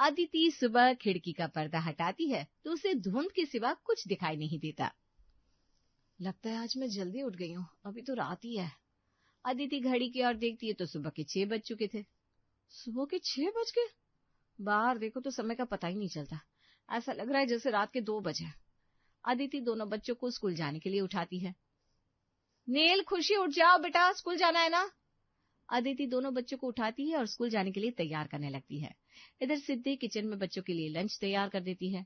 अदिति सुबह खिड़की का पर्दा हटाती है तो उसे धुंध के सिवा कुछ दिखाई नहीं देता। लगता है आज मैं जल्दी उठ गई हूँ, अभी तो रात ही है। अदिति घड़ी की ओर देखती है तो सुबह के 6 बज चुके थे। सुबह के 6 बज गए? बाहर देखो तो समय का पता ही नहीं चलता, ऐसा लग रहा है जैसे रात के 2 बजे। अदिति दोनों बच्चों को स्कूल जाने के लिए उठाती है। नील, खुशी, उठ जाओ बेटा, स्कूल जाना है ना। अदिति दोनों बच्चों को उठाती है और स्कूल जाने के लिए तैयार करने लगती है। इधर सिद्धि किचन में बच्चों के लिए लंच तैयार कर देती है।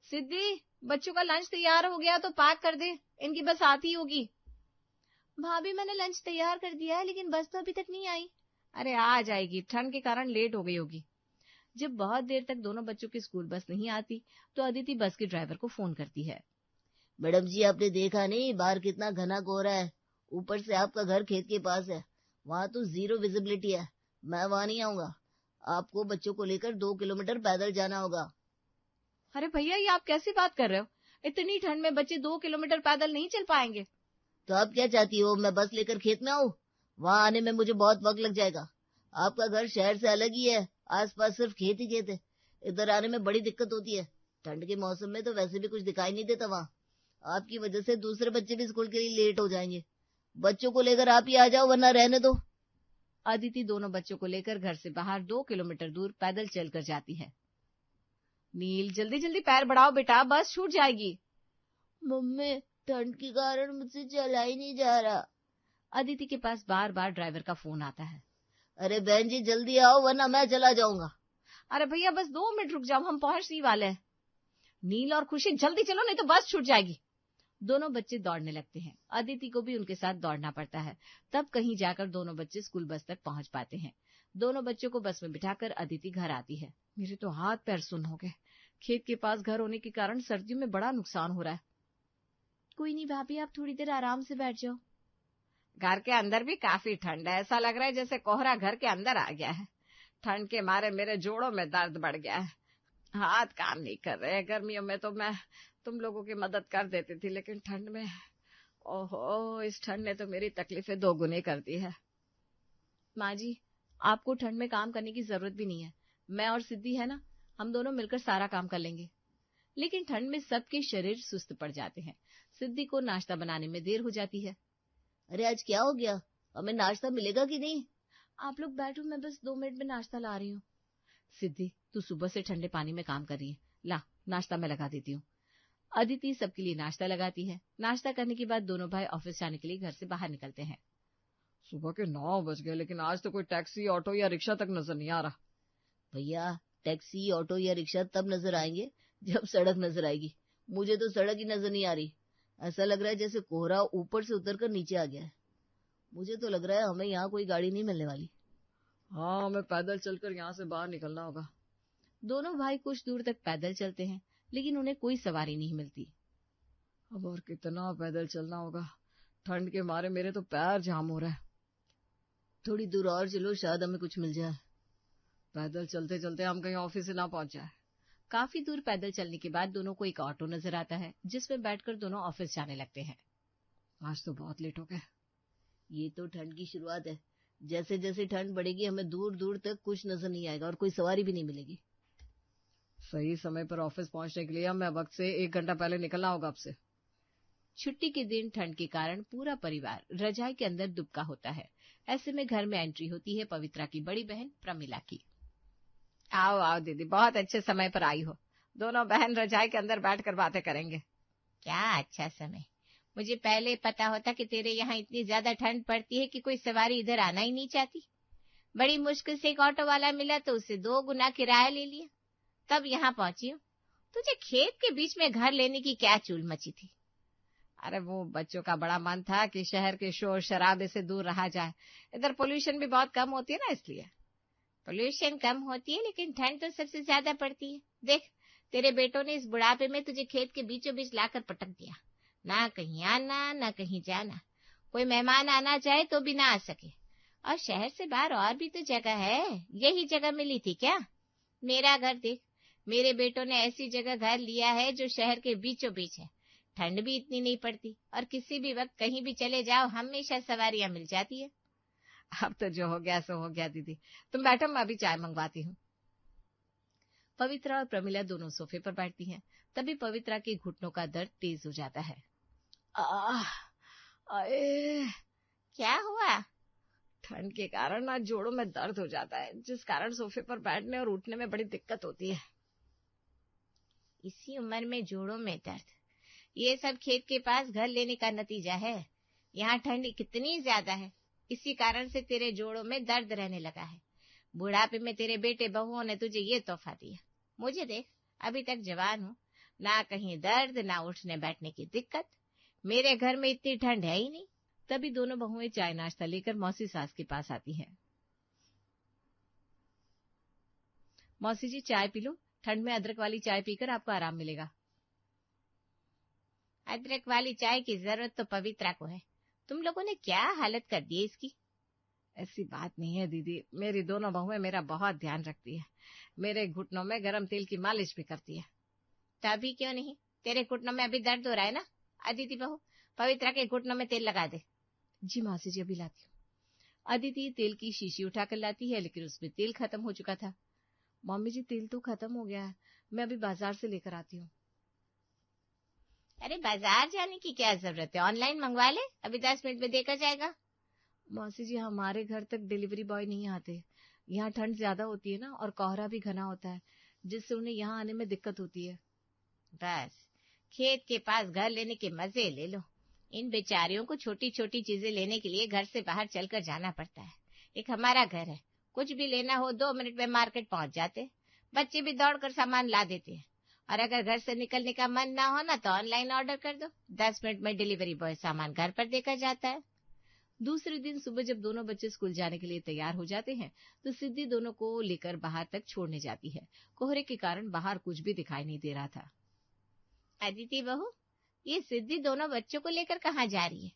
सिद्धि, बच्चों का लंच तैयार हो गया तो पैक कर दे, इनकी बस आती होगी। भाभी, मैंने लंच तैयार कर दिया है लेकिन बस तो अभी तक नहीं आई। अरे आ जाएगी, ठंड के कारण लेट हो गई होगी। जब बहुत देर तक दोनों बच्चों की स्कूल बस नहीं आती तो अदिति बस के ड्राइवर को फोन करती है। मैडम जी, आपने देखा नहीं बाहर कितना घना कोहरा है, ऊपर से आपका घर खेत के पास है, वहाँ तो 0 विजिबिलिटी है, मैं वहाँ नहीं आऊंगा, आपको बच्चों को लेकर 2 किलोमीटर पैदल जाना होगा। अरे भैया, ये आप कैसी बात कर रहे हो? इतनी ठंड में बच्चे 2 किलोमीटर पैदल नहीं चल पाएंगे। तो आप क्या चाहती हो, मैं बस लेकर खेत में आऊँ? वहाँ आने में मुझे बहुत वक्त लग जाएगा, आपका घर शहर से अलग ही है, आसपास सिर्फ खेत ही खेत है, इधर आने में बड़ी दिक्कत होती है, ठंड के मौसम में तो वैसे भी कुछ दिखाई नहीं देता वहाँ, आपकी वजह से दूसरे बच्चे भी स्कूल के लिए लेट हो जाएंगे, बच्चों को लेकर आप ही आ जाओ वरना रहने दो। अदिति दोनों बच्चों को लेकर घर से बाहर 2 किलोमीटर दूर पैदल चलकर जाती है। नील, जल्दी जल्दी पैर बढ़ाओ बेटा, बस छूट जाएगी। मम्मी, ठंड के कारण मुझसे चला ही नहीं जा रहा। अदिति के पास बार बार ड्राइवर का फोन आता है। अरे बहन जी, जल्दी आओ वरना मैं चला जाऊंगा। अरे भैया, बस 2 मिनट रुक जाओ, हम पहुंच ही वाले हैं। नील और खुशी, जल्दी चलो नहीं तो बस छूट जाएगी। दोनों बच्चे दौड़ने लगते हैं। अदिति को भी उनके साथ दौड़ना पड़ता है। तब कहीं जाकर दोनों बच्चे स्कूल बस तक पहुंच पाते हैं। दोनों बच्चों को बस में बिठाकर अदिति घर आती है। मेरे तो हाथ पैर सुन्न हो गए, खेत के पास घर होने के कारण सर्दियों में बड़ा नुकसान हो रहा है। कोई नहीं भाभी, आप थोड़ी देर आराम से बैठ जाओ। घर के अंदर भी काफी ठंड है, ऐसा लग रहा है जैसे कोहरा घर के अंदर आ गया है। ठंड के मारे मेरे जोड़ों में दर्द बढ़ गया है, हाथ काम नहीं कर रहे। गर्मियों में तो मैं तुम लोगों की मदद कर देती थी, लेकिन ठंड में ओहो, इस ठंड ने तो मेरी तकलीफें 2 गुनी कर दी है। माँ जी, आपको ठंड में काम करने की जरूरत भी नहीं है, मैं और सिद्धि है ना, हम दोनों मिलकर सारा काम कर लेंगे। लेकिन ठंड में सबके शरीर सुस्त पड़ जाते हैं। सिद्धि को नाश्ता बनाने में देर हो जाती है। अरे आज क्या हो गया, हमें नाश्ता मिलेगा कि नहीं? आप लोग बैठो, मैं बस 2 मिनट में नाश्ता ला रही हूँ। सिद्धि, तू सुबह से ठंडे पानी में काम कर रही है, ला नाश्ता मैं लगा देती हूँ। अदिति सबके लिए नाश्ता लगाती है। नाश्ता करने के बाद दोनों भाई ऑफिस जाने के लिए घर से बाहर निकलते हैं। सुबह के 9 बज गए, लेकिन आज तो कोई टैक्सी, ऑटो या रिक्शा तक नजर नहीं आ रहा। भैया, टैक्सी, ऑटो या रिक्शा तब नजर आएंगे जब सड़क नजर आएगी, मुझे तो सड़क ही नजर नहीं आ रही, ऐसा लग रहा है जैसे कोहरा ऊपर से उतरकर नीचे आ गया है। मुझे तो लग रहा है हमें यहाँ कोई गाड़ी नहीं मिलने वाली। हाँ, हमें पैदल चलकर यहाँ से बाहर निकलना होगा। दोनों भाई कुछ दूर तक पैदल चलते हैं, लेकिन उन्हें कोई सवारी नहीं मिलती। अब और कितना पैदल चलना होगा, ठंड के मारे मेरे तो पैर जाम हो रहा है। थोड़ी दूर और चलो, शायद हमें कुछ मिल जाए। पैदल चलते चलते हम कहीं ऑफिस से ना पहुंच जाए। काफी दूर पैदल चलने के बाद दोनों को एक ऑटो नजर आता है, जिसमें बैठकर दोनों ऑफिस जाने लगते हैं। आज तो बहुत लेट हो गए। ये तो ठंड की शुरुआत है, जैसे जैसे ठंड बढ़ेगी हमें दूर दूर तक कुछ नजर नहीं आएगा और कोई सवारी भी नहीं मिलेगी। सही समय पर ऑफिस पहुंचने के लिए हमें वक्त से 1 घंटा पहले निकलना होगा आपसे। छुट्टी के दिन ठंड के कारण पूरा परिवार रजाई के अंदर दुबका होता है। ऐसे में घर में एंट्री होती है पवित्रा की बड़ी बहन प्रमिला की। आओ आओ दीदी, बहुत अच्छे समय पर आई हो। दोनों बहन रजाई के अंदर बैठकर बातें करेंगे। क्या अच्छा समय, मुझे पहले पता होता कि तेरे यहाँ इतनी ज्यादा ठंड पड़ती है कि कोई सवारी इधर आना ही नहीं चाहती। बड़ी मुश्किल से एक ऑटो वाला मिला तो उससे 2 गुना किराया ले लिया, तब यहाँ पहुंची हूँ। तुझे खेत के बीच में घर लेने की क्या चूल मची थी? अरे वो बच्चों का बड़ा मन था कि शहर के शोर शराबे से दूर रहा जाए, इधर पोल्यूशन भी बहुत कम होती है ना, इसलिए। पोल्यूशन कम होती है लेकिन ठंड तो सबसे ज्यादा पड़ती है। देख, तेरे बेटों ने इस बुढ़ापे में तुझे खेत के बीचों बीच लाकर पटक दिया, ना कहीं आना ना कहीं जाना, कोई मेहमान आना चाहे तो भी ना आ सके। और शहर से बाहर और भी तो जगह है, यही जगह मिली थी क्या? मेरा घर देख, मेरे बेटों ने ऐसी जगह घर लिया है जो शहर के बीचों बीच है, ठंड भी इतनी नहीं पड़ती और किसी भी वक्त कहीं भी चले जाओ हमेशा सवारियां मिल जाती है। अब तो जो हो गया सो हो गया दीदी, तुम बैठो, मैं अभी चाय मंगवाती हूँ। पवित्रा और प्रमिला दोनों सोफे पर बैठती हैं। तभी पवित्रा के घुटनों का दर्द तेज हो जाता है। आए, क्या हुआ? ठंड के कारण ना जोड़ों में दर्द हो जाता है, जिस कारण सोफे पर बैठने और उठने में बड़ी दिक्कत होती है। इसी उम्र में जोड़ों में दर्द, ये सब खेत के पास घर लेने का नतीजा है। यहाँ ठंड कितनी ज्यादा है, इसी कारण से तेरे जोड़ों में दर्द रहने लगा है। बुढ़ापे में तेरे बेटे बहुओं ने तुझे ये तोहफा दिया। मुझे देख, अभी तक जवान हूँ, ना कहीं दर्द ना उठने बैठने की दिक्कत। मेरे घर में इतनी ठंड है ही नहीं। तभी दोनों बहुएं चाय नाश्ता लेकर मौसी सास के पास आती हैं। मौसी जी, चाय पी लो, ठंड में अदरक वाली चाय पीकर आपको आराम मिलेगा। अदरक वाली चाय की जरूरत तो पवित्रा को है, तुम लोगों ने क्या हालत कर दी इसकी। ऐसी बात नहीं है दीदी, मेरी दोनों बहुएं मेरा बहुत ध्यान रखती है। मेरे घुटनों में गरम तेल की मालिश भी करती है। तभी क्यों नहीं, तेरे घुटनों में अभी दर्द हो रहा है ना। अदिति बहू, पवित्रा के घुटनों में तेल लगा दे। जी मौसी जी, अभी लाती हूँ। अदिति तेल की शीशी उठाकर लाती है, लेकिन उसमें तेल खत्म हो चुका था। मम्मी जी, तेल तो खत्म हो गया है, मैं अभी बाजार से लेकर आती हूँ। अरे बाजार जाने की क्या जरूरत है, ऑनलाइन मंगवा ले, अभी 10 मिनट में देकर जाएगा। मौसी जी, हमारे घर तक डिलीवरी बॉय नहीं आते। यहाँ ठंड ज्यादा होती है ना, और कोहरा भी घना होता है, जिससे उन्हें यहाँ आने में दिक्कत होती है। बस खेत के पास घर लेने के मजे ले लो। इन बेचारियों को छोटी छोटी चीजें लेने के लिए घर से बाहर चलकर जाना पड़ता है। एक हमारा घर है, कुछ भी लेना हो 2 मिनट में मार्केट पहुंच जाते। बच्चे भी दौड़कर सामान ला देते हैं। और अगर घर से निकलने का मन ना हो ना, तो ऑनलाइन ऑर्डर कर दो, 10 मिनट में डिलीवरी बॉय सामान घर पर देकर जाता है। दूसरे दिन सुबह जब दोनों बच्चे स्कूल जाने के लिए तैयार हो जाते हैं, तो सिद्धि दोनों को लेकर बाहर तक छोड़ने जाती है। कोहरे के कारण बाहर कुछ भी दिखाई नहीं दे रहा था। अदिति बहू, ये सिद्धि दोनों बच्चों को लेकर कहाँ जा रही है।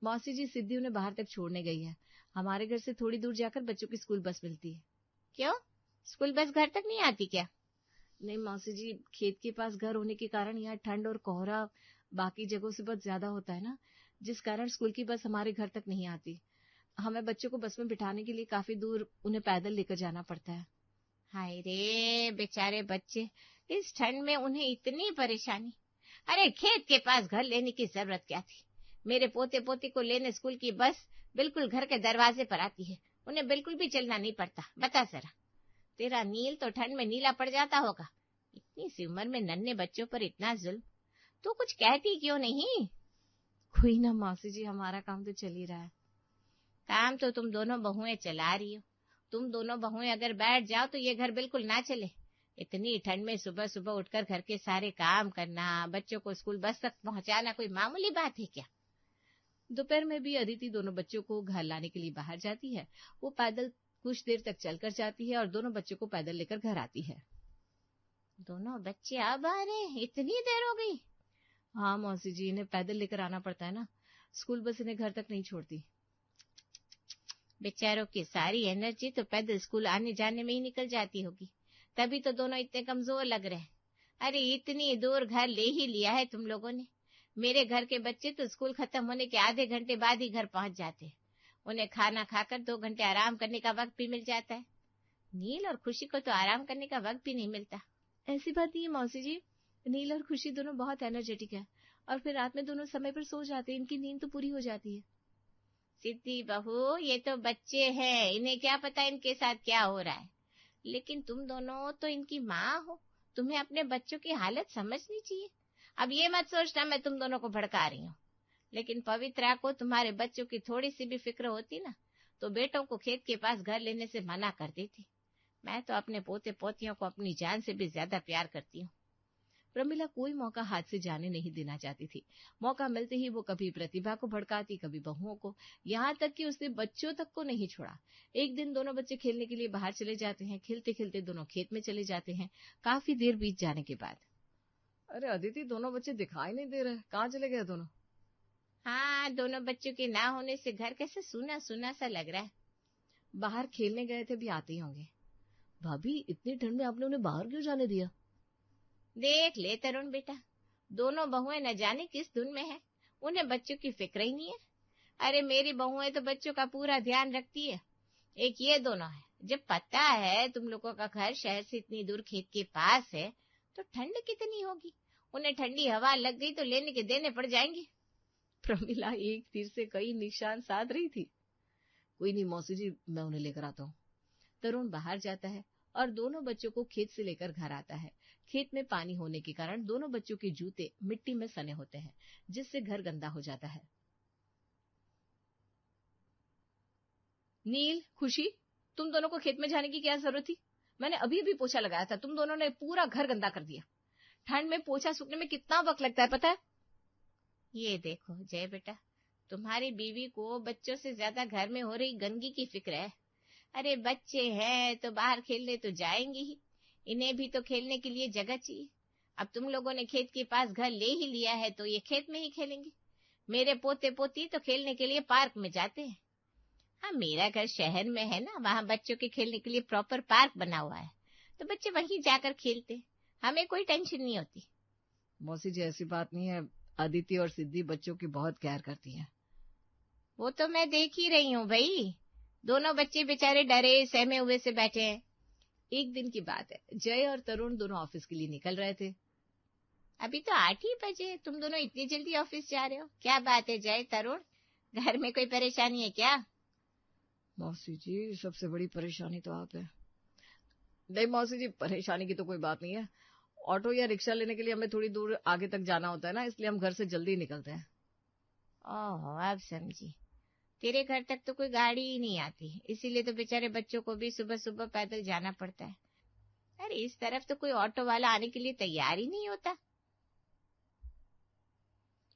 मौसी जी, सिद्धि उन्हें बाहर तक छोड़ने गई है। हमारे घर से थोड़ी दूर जाकर बच्चों की स्कूल बस मिलती है। क्यों, स्कूल बस घर तक नहीं आती क्या। नहीं मौसी जी, खेत के पास घर होने के कारण यहाँ ठंड और कोहरा बाकी जगहों से बहुत ज्यादा होता है ना, जिस कारण स्कूल की बस हमारे घर तक नहीं आती। हमें बच्चों को बस में बिठाने के लिए काफी दूर उन्हें पैदल लेकर जाना पड़ता है। हाय रे बेचारे बच्चे, इस ठंड में उन्हें इतनी परेशानी। अरे खेत के पास घर लेने की जरूरत क्या थी। मेरे पोते पोती को लेने स्कूल की बस बिल्कुल घर के दरवाजे पर आती है, उन्हें बिल्कुल भी चलना नहीं पड़ता। बता जरा, तेरा नील तो ठंड में नीला पड़ जाता होगा। इतनी सी उम्र में नन्हे बच्चों पर इतना जुल्म, तो कुछ कहती क्यों नहीं। कोई ना मौसी जी, हमारा काम तो चल ही रहा है। काम तो तुम दोनों बहुएं चला रही हो। तुम दोनों बहुएं अगर बैठ जाओ तो ये घर बिल्कुल ना चले। इतनी ठंड में सुबह सुबह उठकर घर के सारे काम करना, बच्चों को स्कूल बस तक पहुंचाना कोई मामूली बात है क्या। दोपहर में भी अदिति दोनों बच्चों को घर लाने के लिए बाहर जाती है। वो पैदल कुछ देर तक चलकर जाती है और दोनों बच्चों को पैदल लेकर घर आती है। दोनों बच्चे अब आ रहे हैं, इतनी देर हो गई। हाँ मौसी जी, इन्हें पैदल लेकर आना पड़ता है ना, स्कूल बस इन्हें घर तक नहीं छोड़ती। बेचारों की सारी एनर्जी तो पैदल स्कूल आने जाने में ही निकल जाती होगी, तभी तो दोनों इतने कमजोर लग रहे हैं। अरे इतनी दूर घर ले ही लिया है तुम लोगों ने। मेरे घर के बच्चे तो स्कूल खत्म होने के आधे घंटे बाद ही घर पहुंच जाते हैं। उन्हें खाना खाकर 2 घंटे आराम करने का वक्त भी मिल जाता है। नील और खुशी को तो आराम करने का वक्त भी नहीं मिलता। ऐसी बात नहीं है मौसी जी, नील और खुशी दोनों बहुत एनर्जेटिक है, और फिर रात में दोनों समय पर सो जाते हैं, इनकी नींद तो पूरी हो जाती है। सिद्धि बहू, ये तो बच्चे हैं, इन्हें क्या पता इनके साथ क्या हो रहा है। लेकिन तुम दोनों तो इनकी माँ हो, तुम्हें अपने बच्चों की हालत समझनी चाहिए। अब ये मत सोचना मैं तुम दोनों को भड़का रही हूँ, लेकिन पवित्रा को तुम्हारे बच्चों की थोड़ी सी भी फिक्र होती ना, तो बेटों को खेत के पास घर लेने से मना कर देती। मैं तो अपने पोते पोतियों को अपनी जान से भी ज्यादा प्यार करती हूँ। प्रमिला कोई मौका हाथ से जाने नहीं देना चाहती थी। मौका मिलते ही वो कभी प्रतिभा को भड़काती, कभी बहुओं को, यहाँ तक कि उसने बच्चों तक को नहीं छोड़ा। एक दिन दोनों बच्चे खेलने के लिए बाहर चले जाते हैं। खेलते खेलते दोनों खेत में चले जाते हैं। काफी देर बीत जाने के बाद, अरे अदिति, दोनों बच्चे दिखाई नहीं दे रहे, कहाँ चले गए दोनों। हाँ, दोनों बच्चों के ना होने से घर कैसे सूना सूना सा लग रहा है। बाहर खेलने गए थे, भी आते ही होंगे। भाभी, इतनी ठंड में आपने उन्हें बाहर क्यों जाने दिया। देख ले तरुण बेटा, दोनों बहुएं न जाने किस धुन में है, उन्हें बच्चों की फिक्र ही नहीं है। अरे मेरी बहुएं तो बच्चों का पूरा ध्यान रखती है। एक ये दोनों है जब पता है तुम लोगों का घर शहर से इतनी दूर खेत के पास है तो ठंड कितनी होगी, उन्हें ठंडी हवा लग गई तो लेने के देने पड़ जाएंगे। प्रमिला एक तीर से कई निशान साध रही थी। कोई नहीं मौसी जी, मैं उन्हें लेकर आता हूँ। तरुण बाहर जाता है और दोनों बच्चों को खेत से लेकर घर आता है। खेत में पानी होने के कारण दोनों बच्चों के जूते मिट्टी में सने होते हैं, जिससे घर गंदा हो जाता है। नील, खुशी, तुम दोनों को खेत में जाने की क्या जरूरत थी? मैंने अभी अभी पोछा लगाया था, तुम दोनों ने पूरा घर गंदा कर दिया। ठंड में पोछा सूखने में कितना वक्त लगता है पता है? ये देखो जय बेटा, तुम्हारी बीवी को बच्चों से ज्यादा घर में हो रही गंदगी की फिक्र है। अरे बच्चे हैं तो बाहर खेलने तो जाएंगे ही, इन्हें भी तो खेलने के लिए जगह चाहिए। अब तुम लोगों ने खेत के पास घर ले ही लिया है तो ये खेत में ही खेलेंगे। मेरे पोते पोती तो खेलने के लिए पार्क में जाते हैं। हाँ, मेरा घर शहर में है ना, वहाँ बच्चों के खेलने के लिए प्रॉपर पार्क बना हुआ है, तो बच्चे वहीं जाकर खेलते, हमें कोई टेंशन नहीं होती। मौसी जी ऐसी बात नहीं है, अदिति और सिद्धि बच्चों की बहुत केयर करती हैं। वो तो मैं देख ही रही हूँ भाई, दोनों बच्चे बेचारे डरे सहमे हुए से बैठे हैं। एक दिन की बात है, जय और तरुण दोनों ऑफिस के लिए निकल रहे थे। अभी तो 8 ही बजे, तुम दोनों इतनी जल्दी ऑफिस जा रहे हो, क्या बात है जय तरुण, घर में कोई परेशानी है क्या? मौसी जी सबसे बड़ी परेशानी तो आप है। नहीं मौसी जी, परेशानी की तो कोई बात नहीं है, ऑटो या रिक्शा लेने के लिए हमें थोड़ी दूर आगे तक जाना होता है ना, इसलिए हम घर से जल्दी निकलते हैं। ओह अब समझी, तेरे घर तक तो कोई गाड़ी ही नहीं आती, इसीलिए तो बेचारे बच्चों को भी सुबह सुबह पैदल जाना पड़ता है। अरे इस तरफ तो कोई ऑटो वाला आने के लिए तैयार ही नहीं होता।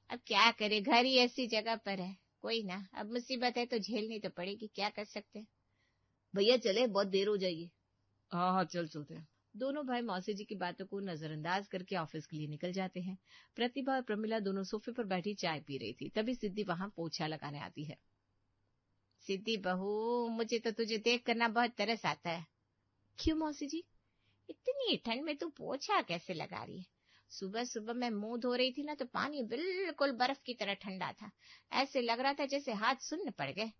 अब क्या करे, घर ही ऐसी जगह पर है, कोई ना, अब मुसीबत है तो झेलनी तो पड़ेगी, क्या कर सकते हैं। भैया चले, बहुत देर हो जाएगी। हाँ हाँ चलते हैं। दोनों भाई मौसी जी की बातों को नजरअंदाज करके ऑफिस के लिए निकल जाते हैं। प्रतिभा और प्रमिला दोनों सोफे पर बैठी चाय पी रही थी, तभी सिद्धि वहां पोछा लगाने आती है। सिद्धि बहू, मुझे तो तुझे देख करना बहुत तरस आता है। क्यों मौसी जी? इतनी ठंड में तू पोछा कैसे लगा रही है? सुबह सुबह मैं मुंह धो रही थी ना तो पानी बिल्कुल बर्फ की तरह ठंडा था, ऐसे लग रहा था जैसे हाथ सुन्न पड़ गए।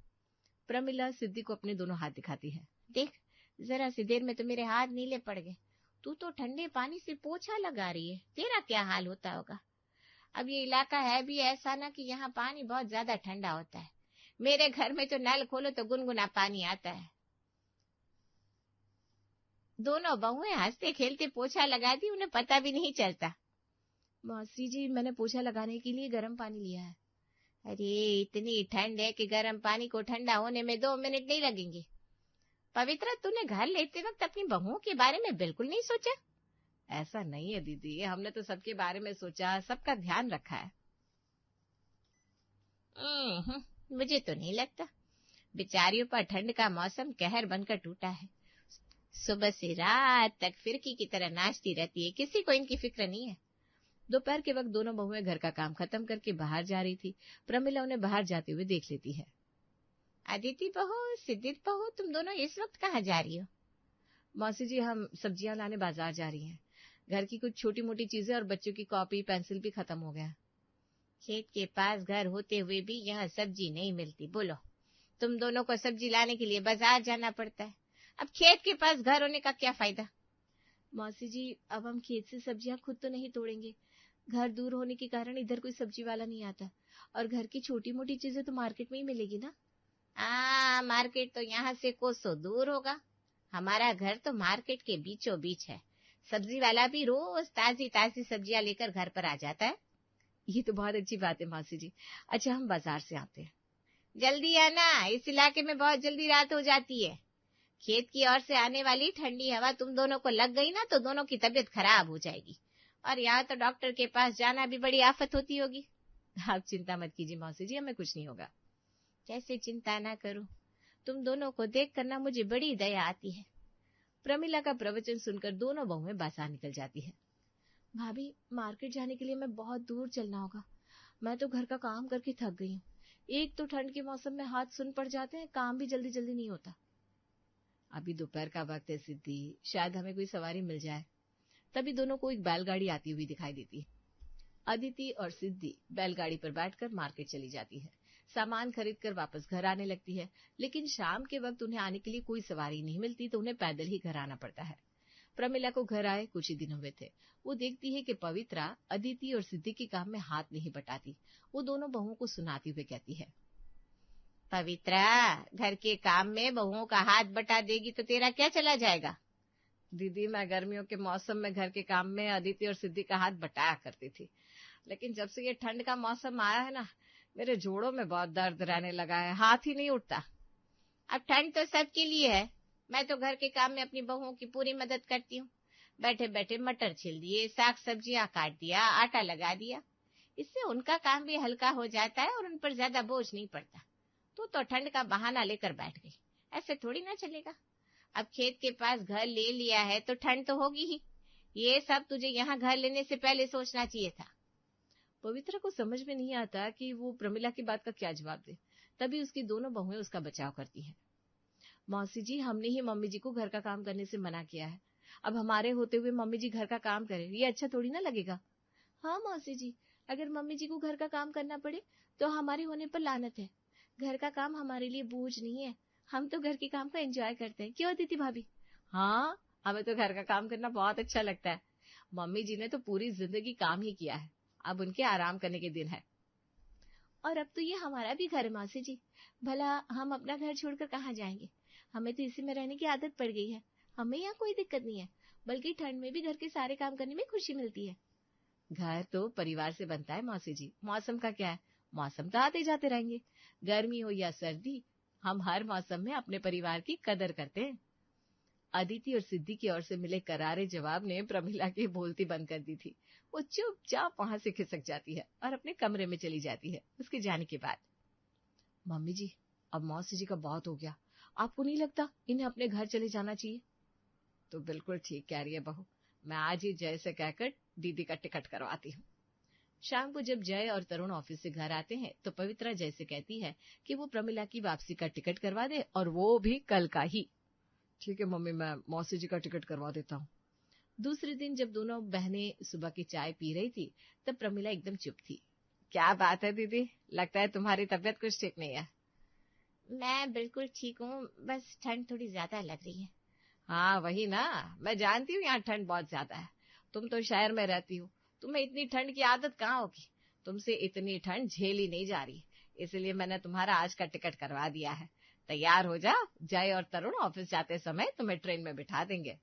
प्रमिला सिद्धि को अपने दोनों हाथ दिखाती है। देख, जरा सी देर में तो मेरे हाथ नीले पड़ गए। तू तो ठंडे पानी से पोछा लगा रही है, तेरा क्या हाल होता होगा। अब ये इलाका है भी ऐसा ना कि यहाँ पानी बहुत ज्यादा ठंडा होता है, मेरे घर में तो नल खोलो तो गुनगुना पानी आता है। दोनों बहुएं हंसते खेलते पोछा लगा दी, उन्हें पता भी नहीं चलता। मौसी जी मैंने पोछा लगाने के लिए गर्म पानी लिया है। अरे इतनी ठंड है कि गर्म पानी को ठंडा होने में 2 मिनट नहीं लगेंगे। पवित्रा, तूने घर लेते वक्त अपनी बहुओं के बारे में बिल्कुल नहीं सोचा? ऐसा नहीं है दीदी, हमने तो सबके बारे में सोचा, सबका ध्यान रखा है। मुझे तो नहीं लगता। बेचारियों पर ठंड का मौसम कहर बनकर टूटा है, सुबह से रात तक फिरकी की तरह नाचती रहती है, किसी को इनकी फिक्र नहीं है। दोपहर के वक्त दोनों बहुएं घर का काम खत्म करके बाहर जा रही थी। प्रमिला उन्हें बाहर जाते हुए देख लेती है। अदिति बहू, सिद्धित बहू, तुम दोनों इस वक्त कहाँ जा रही हो? मौसी जी हम सब्जियां लाने बाजार जा रही हैं। घर की कुछ छोटी मोटी चीजें और बच्चों की कॉपी पेंसिल भी खत्म हो गया। खेत के पास घर होते हुए भी यहाँ सब्जी नहीं मिलती, बोलो तुम दोनों को सब्जी लाने के लिए बाजार जाना पड़ता है। अब खेत के पास घर होने का क्या फायदा? मौसी जी अब हम खेत से सब्जियां खुद तो नहीं तोड़ेंगे, घर दूर होने के कारण इधर कोई सब्जी वाला नहीं आता, और घर की छोटी मोटी चीजें तो मार्केट में ही मिलेगी ना। मार्केट तो यहाँ से कोसों दूर होगा, हमारा घर तो मार्केट के बीचों बीच है, सब्जी वाला भी रोज ताजी ताजी सब्जियां लेकर घर पर आ जाता है। ये तो बहुत अच्छी बात है मौसी जी। अच्छा हम बाजार से आते हैं। जल्दी आना, इस इलाके में बहुत जल्दी रात हो जाती है। खेत की ओर से आने वाली ठंडी हवा तुम दोनों को लग गई ना तो दोनों की तबीयत खराब हो जाएगी, और यहाँ तो डॉक्टर के पास जाना भी बड़ी आफत होती होगी। आप चिंता मत कीजिए मौसी जी, हमें कुछ नहीं होगा। कैसे चिंता ना करूं, तुम दोनों को देख कर ना मुझे बड़ी दया आती है। प्रमिला का प्रवचन सुनकर दोनों बहुएं बाजार निकल जाती है। भाभी मार्केट जाने के लिए मैं बहुत दूर चलना होगा, मैं तो घर का काम करके थक गई हूँ। एक तो ठंड के मौसम में हाथ सुन पड़ जाते हैं, काम भी जल्दी जल्दी नहीं होता। अभी दोपहर का वक्त है सिद्धि, शायद हमें कोई सवारी मिल जाए। तभी दोनों को एक बैलगाड़ी आती हुई दिखाई देती है। अदिति और सिद्धि बैलगाड़ी पर बैठकर मार्केट चली जाती है। सामान खरीद कर वापस घर आने लगती है, लेकिन शाम के वक्त उन्हें आने के लिए कोई सवारी नहीं मिलती तो उन्हें पैदल ही घर आना पड़ता है। प्रमिला को घर आए कुछ ही दिन हुए थे। वो देखती है कि पवित्रा अदिति और सिद्धि के काम में हाथ नहीं बटाती। वो दोनों बहुओं को सुनाती हुए कहती है, पवित्रा, घर के काम में बहुओं का हाथ बटा देगी तो तेरा क्या चला जाएगा? दीदी, मैं गर्मियों के मौसम में घर के काम में अदिति और सिद्धि का हाथ बटाया करती थी, लेकिन जब से ये ठंड का मौसम आया है ना, मेरे जोड़ों में बहुत दर्द रहने लगा है, हाथ ही नहीं उठता। अब ठंड तो सबके लिए है। मैं तो घर के काम में अपनी बहुओं की पूरी मदद करती हूँ। बैठे बैठे मटर छिल दिए, साग सब्जियां काट दिया, आटा लगा दिया। इससे उनका काम भी हल्का हो जाता है और उन पर ज्यादा बोझ नहीं पड़ता। तू तो ठंड का बहाना लेकर बैठ गई, ऐसे थोड़ी ना चलेगा। अब खेत के पास घर ले लिया है तो ठंड तो होगी ही। ये सब तुझे यहाँ घर लेने से पहले सोचना चाहिए था। पवित्रा को समझ में नहीं आता कि वो प्रमिला की बात का क्या जवाब दे। तभी उसकी दोनों बहुएं उसका बचाव करती हैं। मौसी जी, हमने ही मम्मी जी को घर का काम करने से मना किया है। अब हमारे होते हुए मम्मी जी घर का काम करें, ये अच्छा थोड़ी ना लगेगा। हाँ मौसी जी, अगर मम्मी जी को घर का काम करना पड़े तो हमारे होने पर लानत है। घर का काम हमारे लिए बोझ नहीं है, हम तो घर के काम का एंजॉय करते हैं। क्यों दीदी भाभी? हाँ, हमें तो घर का काम करना बहुत अच्छा लगता है। मम्मी जी ने तो पूरी जिंदगी काम ही किया है, अब उनके आराम करने के दिन है। और अब तो ये हमारा भी घर है मौसी जी, भला हम अपना घर छोड़कर कहाँ जाएंगे? हमें तो इसी में रहने की आदत पड़ गई है। हमें यहाँ कोई दिक्कत नहीं है, बल्कि ठंड में भी घर के सारे काम करने में खुशी मिलती है। घर तो परिवार से बनता है मौसी जी, मौसम का क्या है, मौसम तो आते जाते रहेंगे। गर्मी हो या सर्दी, हम हर मौसम में अपने परिवार की कदर करते हैं। अदिति और सिद्धि की ओर से मिले करारे जवाब ने प्रमिला की बोलती बंद कर दी थी। वो चुपचाप वहां से खिसक जाती है और अपने कमरे में चली जाती है। उसके जाने के बाद, मम्मी जी, अब मौसी जी का बहुत हो गया, आपको नहीं लगता इन्हें अपने घर चले जाना चाहिए? तो बिल्कुल ठीक कह रही है बहू, मैं आज ही जय से कहकर दीदी का टिकट करवाती हूँ। शाम को जब जय और तरुण ऑफिस से घर आते हैं तो पवित्रा जय से कहती है कि वो प्रमिला की वापसी का टिकट करवा दे, और वो भी कल का ही। ठीक है मम्मी, मैं मौसी जी का टिकट करवा देता हूँ। दूसरे दिन जब दोनों बहनें सुबह की चाय पी रही थी तब प्रमिला एकदम चुप थी। क्या बात है दीदी, लगता है तुम्हारी तबीयत कुछ ठीक नहीं है। मैं बिल्कुल ठीक हूँ, बस ठंड थोड़ी ज्यादा लग रही है। हाँ वही ना, मैं जानती हूँ यहाँ ठंड बहुत ज्यादा है। तुम तो शहर में रहती हो, तुम्हें इतनी ठंड की आदत कहाँ होगी। तुमसे इतनी ठंड झेली नहीं जा रही, इसलिए मैंने तुम्हारा आज का टिकट करवा दिया है। तैयार हो जा, जय और तरुण ऑफिस जाते समय तुम्हें ट्रेन में बिठा देंगे।